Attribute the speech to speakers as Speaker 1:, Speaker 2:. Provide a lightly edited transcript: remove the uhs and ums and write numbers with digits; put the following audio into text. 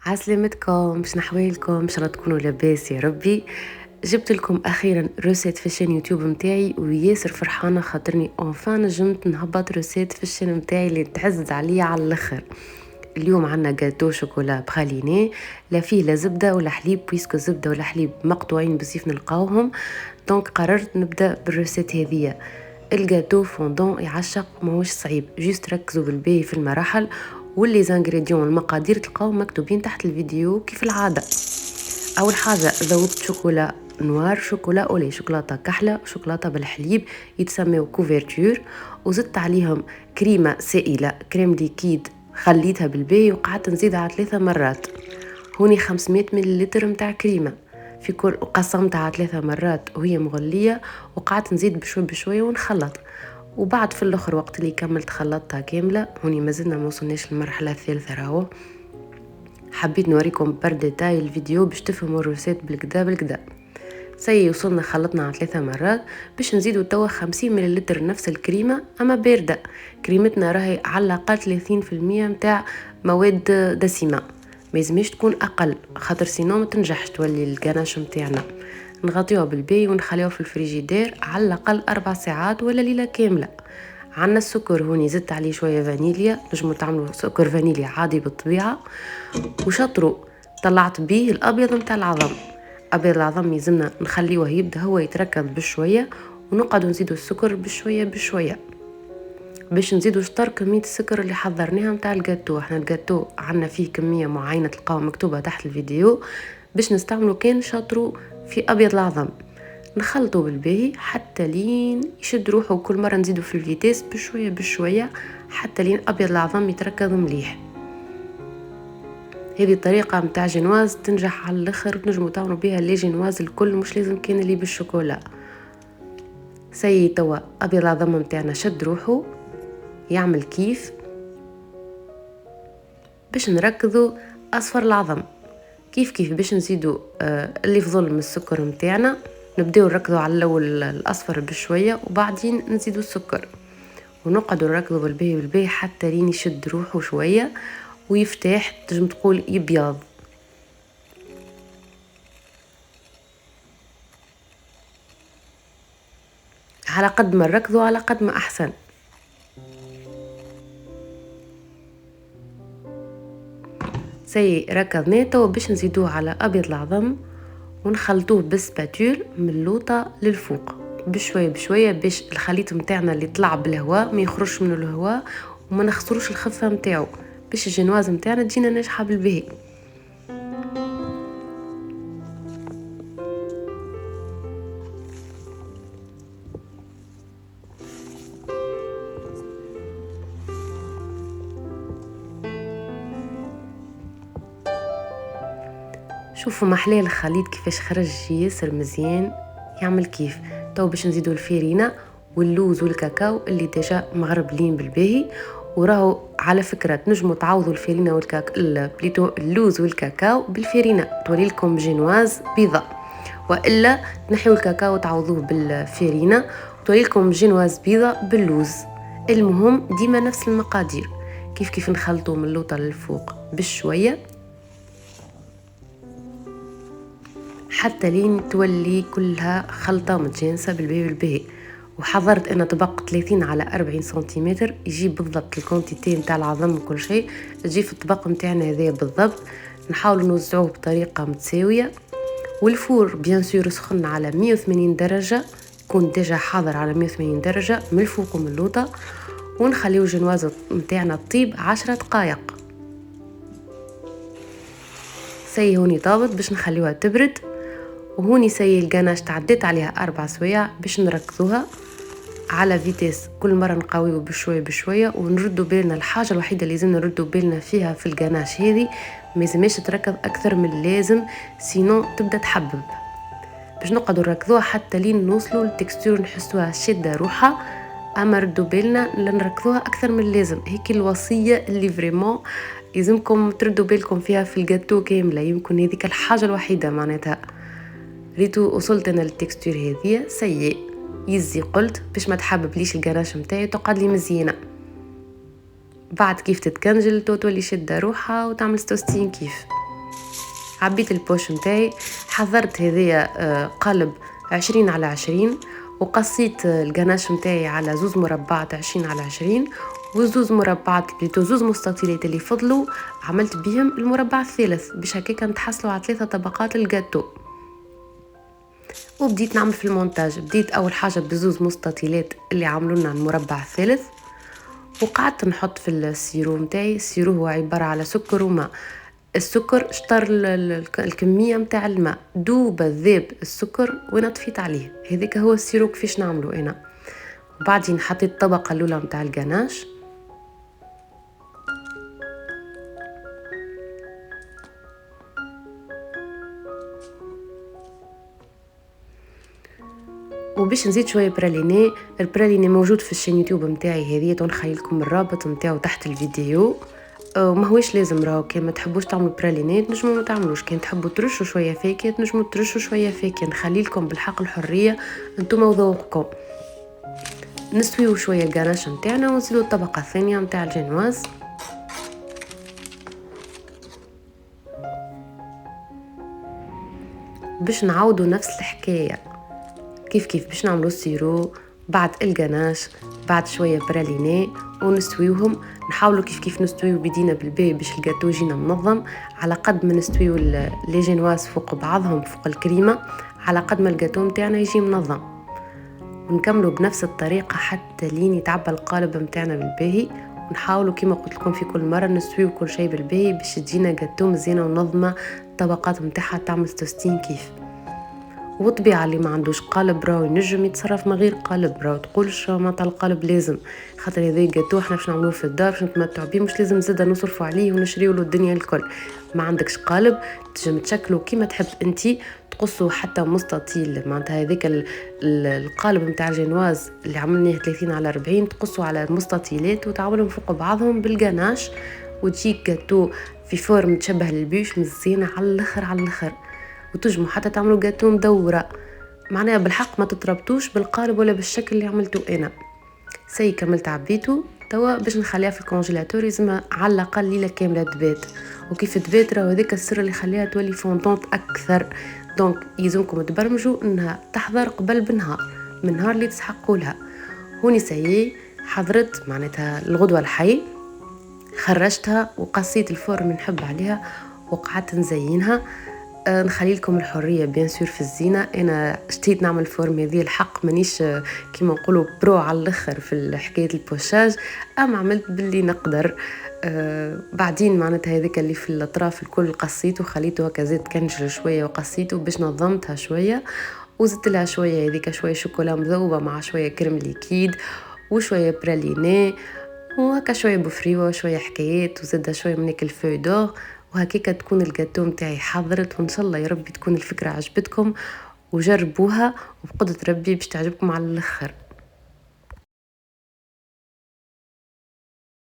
Speaker 1: عسلامتكم، شنو احوالكم؟ ان شاء الله تكونوا لاباس يا ربي. جبت لكم اخيرا روسيت في الشين يوتيوب متاعي وياسر فرحانه خاطرني اونفان نجمت نهبط روسيت في الشين متاعي اللي تعزز عليا على الاخر. اليوم عنا جاتو شوكولا براليني، لا فيه لا زبده ولا حليب، بويسكو الزبده ولا حليب مقطوعين بسيف نلقاوهم. دونك قررت نبدا بالروسيت هذيا. الجاتو فوندون يعشق، ماهوش صعيب، جيست ركزوا بالباهي في المراحل، واللي زانغريديون المقادير تلقاو مكتوبين تحت الفيديو كيف العاده. اول حاجه ذوبت شوكولا نوار، شوكولا اولي، شوكولاته كحله، شوكولاته بالحليب يتسموا كوفرتور، وزدت عليهم كريمه سائله، كريم ليكيد، خليتها بالباهي وقعدت نزيدها على 3 مرات. هوني 500 مليلتر متاع كريمه في كل، وقسمتها على 3 مرات وهي مغليه، وقعدت نزيد بشوي بشويه ونخلط. وبعد في الاخر وقت اللي كملت خلطتها كامله، هوني مازلنا ما وصلناش للمرحله الثالثه راهو. حبيت نوريكم برديتاي الفيديو باش تفهموا الروسيت بالكدا. سي وصلنا خلطنا على 3 مرات. باش نزيدوا توا 50 مليلتر نفس الكريمه اما بارده. كريمتنا راهي على الاقل 30% متاع مواد دسمه، ما يلزمش تكون اقل خاطر سينو ما تنجحش تولي الكناش متاعنا. نغطيوها بالباي ونخليوها في الفريجيدير على الاقل 4 ساعات ولا ليله كامله. عنا السكر هوني زدت عليه شويه فانيليا، نجموا تعملوا سكر فانيليا عادي بالطبيعه. وشطروا طلعت بيه الابيض متاع العظم. ابيض العظم يلزمنا نخليوه يبدا هو يتركب بشويه، ونقعدوا نزيدوا السكر بشويه بشويه باش نزيدوا شطر كميه السكر اللي حضرناها متاع الجاتو. احنا الجاتو عندنا فيه كميه معينه تلقاوها مكتوبه تحت الفيديو باش نستعملوا كان شطروا في ابيض العظم. نخلطوا بالباهي حتى لين يشد روحه، وكل مره نزيدوا في الفيتيس بشويه بشويه حتى لين ابيض العظم يتركب مليح. هذه الطريقه متاع جنواز تنجح على الاخر، تنجموا تعملوا بها لي جنواز الكل، مش لازم كان اللي بالشوكولا. سي توا ابيض العظم متاعنا شد روحه يعمل كيف. باش نركضوا اصفر العظم كيف باش نزيدوا اللي فضل من السكر متاعنا. نبداو نركضوا على الاول الاصفر بشويه وبعدين نزيدوا السكر، ونقعدوا نركضوا بالباهي حتى لين يشد روحه شويه ويفتح، تنجم تقول يبيض. على قد ما نركضوا على قد ما احسن. سي ركضنا توا باش نزيدوه على ابيض العظم ونخلطوه بالسباتول من اللوطه للفوق بشويه بشويه باش الخليط متاعنا اللي طلع بالهواء ما يخرجش من الهواء، وما نخسروش الخفه متاعو باش الجنواز متاعنا تجينا ناجحه بالباهي. شوفوا محلاه الخليط كيفاش خرج ياسر مزيان، يعمل كيف. تو باش نزيدوا الفيرينه واللوز والكاكاو اللي ديجا مغربلين بالباهي. وراهو على فكره تنجموا تعوضوا الفيرينه بليتو اللوز والكاكاو بالفيرينه تولي لكم جينواز بيضاء، والا تنحيوا الكاكاو تعوضوه بالفيرينه وتولي لكم جينواز بيضاء باللوز. المهم ديما نفس المقادير، كيف نخلطوا من اللوطه للفوق بشويه حتى لين تولي كلها خلطة متجانسة بالباهي. وحضرت انا طبق 30 على 40 سنتيمتر يجيب بالضبط الكونتيتي متاع العظم وكل شيء تجي في الطبق متاعنا هذا بالضبط. نحاول نوزعوه بطريقة متساوية، والفور بيان سور سخن على 180 درجة، يكون ديجا حاضر على 180 درجة من الفوق ومن اللوطة، ونخليو الجنواز متاعنا تطيب 10 دقائق. سي هوني طابت باش نخليوها تبرد، وهوني سي القناش تعديت عليها 4 سوايع باش نركزوها على فيتيس، كل مرة نقاويو بشوية بشوية ونردوا بالنا. الحاجة الوحيدة اللي لازم نردوا بالنا فيها في القناش هذه ما يلزمش تركض أكثر من اللازم، سينو تبدأ تحبب. باش نقعدوا نركضوها حتى لين نوصلوا للتكستور نحسوها شدة روحها، أما ردوا بالنا لنركضوها أكثر من اللازم. هيك الوصية اللي فريمون يلزمكم تردوا بالكم فيها في الجاتو كاملة، يمكن هذيك الحاجة الوحيدة معناتها. ريتو وصلت انا للتكستور هذه سيء يزي، قلت باش ما تحبب ليش القراش متاعي تقعد لي مزينه. بعد كيف تتكنجل تولي شده روحها وتعمل ستوستين كيف. عبيت البوش متاعي، حضرت هذيا قالب 20 على 20، وقصيت الجناش متاعي على 2 مربعات 20 على 20، وزوز مربعات بليتو زوز مستطيلات اللي فضلوا عملت بيهم المربع الثالث باش هكاك نتحصلوا على 3 طبقات الجاتو. وبديت نعمل في المونتاج، بديت اول حاجه بزوز مستطيلات اللي عملوا لنا المربع الثالث، وقعدت نحط في السيرو متاعي. السيرو هو عباره على سكر وماء. السكر شطر الكميه متاع الماء، دوب ذاب السكر وانا طفيت عليه. هذاك هو السيرو كيفاش نعمله انا. وبعدين حطيت الطبقه الاولى متاع الجناش، وباش نزيد شويه براليني. البراليني موجود في الشين يوتيوب متاعي هذه، نخلي لكم الرابط نتاعو تحت الفيديو. وما هوش لازم راهو، كان ما تحبوش تعملوا برالينات نجموا ما تعملوش، كان تحبوا ترشوا شويه فاكهه نجموا ترشوا شويه فاكهه، نخلي لكم بالحق الحريه انتم وذوقكم. نستويو شويه الجاناش نتاعنا ونزيدوا الطبقه الثانيه نتاع الجينواز. باش نعاودوا نفس الحكايه كيف باش نعملوا السيرو بعد الجناش بعد شويه براليني ونستويوهم. نحاولوا كيف نستويو بدينا بالباء باش الجاتو يجينا منظم، على قد ما نستويو لي جينواز فوق بعضهم فوق الكريمه على قد ما الجاتو نتاعنا يجي منظم. ونكملوا بنفس الطريقه حتى لين يتعبى القالب نتاعنا بالباهي. ونحاولوا كما قلت لكم في كل مره نستويو كل شيء بالباهي باش تجينا جاتو مزيانه ونظمه، الطبقات نتاعها تعمل توستين كيف. وطبيعة اللي ما عندوش قالب راهو ينجم يتصرف من غير قالب، راهو تقولش معناتها القالب لازم، خاطر هذا جاتو احنا باش نعملوه في الدار باش نتمتعوا بيه، مش لازم زاده نصرفوا عليه ونشريو له الدنيا الكل. ما عندكش قالب تنجم تشكلوا كيما تحب انتي، تقصوا حتى مستطيل معناتها هذاك القالب نتاع الجينواز اللي عملناه 30 على 40 تقصوا على مستطيلات وتعملهم فوق بعضهم بالجناش، وتجيك جاتو في فورم تشبه للبيش مزيانه على الاخر على الاخر. وتجموا حتى تعملوا جاتو مدورة، معناها بالحق ما تتربطوش بالقالب ولا بالشكل اللي عملته انا. سي كملت عبيته توا باش نخليها في الكونجيلاتور يزم على الاقل ليله كامله تبات. وكيف تبات راهو هذاك السر اللي خليها تولي فونطونت اكثر. دونك يلزمكم تبرمجوا انها تحضر قبل بنهار، من نهار اللي تسحقوا لها. هوني سي حضرت معناتها الغدوه الحي، خرجتها وقصيت الفرن اللي نحب عليها وقعدت نزينها. نخلي لكم الحريه بيان سور في الزينه. انا اشتيت نعمل فورم هذه الحق مانيش كيما نقولوا برو على الاخر في حكايه البوشاج، اما عملت باللي نقدر. بعدين معناتها هذيك اللي في الاطراف الكل قصيته وخليته هكا زيت كنجل شويه وقصيته باش نظمتها شويه، وزدت لها شويه هذيك شويه شوكولا مذوبه مع شويه كريم ليكيد وشويه براليني وهكا شويه بوفريوه وشويه حكايات وزدها شويه من الفوي دور. وهكيك تكون الجاتو متاعي حضرت، وان شاء الله يا ربي تكون الفكره عجبتكم وجربوها، وبقدرة ربي باش تعجبكم على الاخر.